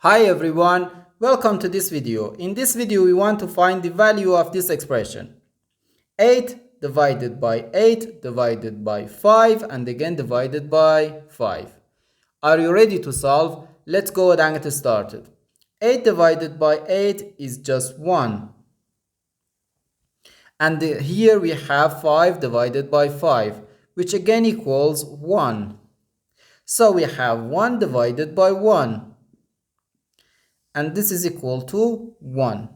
Hi everyone, welcome to this video. In this video we want to find the value of this expression. 8 divided by 8 divided by 5 and again divided by 5. Are you ready to solve? Let's go ahead and get started. 8 divided by 8 is just 1. And here we have 5 divided by 5, which again equals 1. So we have 1 divided by 1. And this is equal to 1.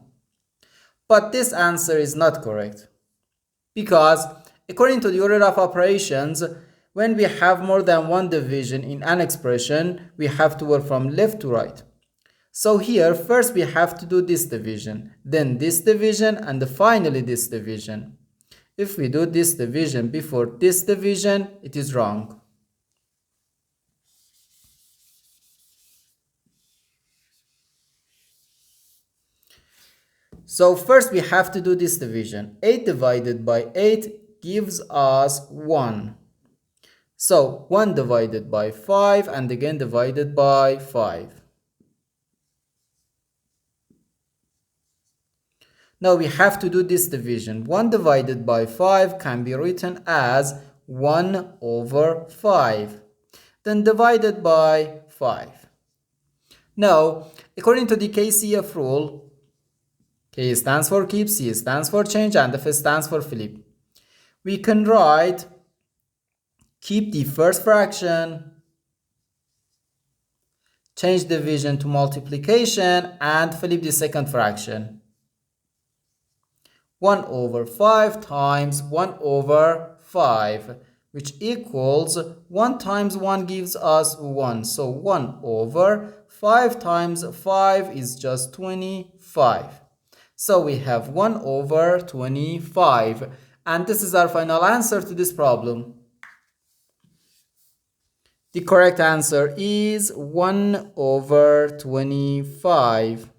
But this answer is not correct, because according to the order of operations, when we have more than one division in an expression, we have to work from left to right. So here first we have to do this division, then this division, and finally this division. If we do this division before this division, it is wrong. So first we have to do this division. 8 divided by 8 gives us 1. So 1 divided by 5 and again divided by 5. Now we have to do this division. 1 divided by 5 can be written as 1 over 5. Then divided by 5. Now, according to the KCF rule, K stands for keep, C stands for change, and F stands for flip. We can write keep the first fraction, change division to multiplication, and flip the second fraction. 1 over 5 times 1 over 5, which equals 1 times 1 gives us 1. So 1 over 5 times 5 is just 25. So we have 1 over 25, and this is our final answer to this problem. The correct answer is 1 over 25.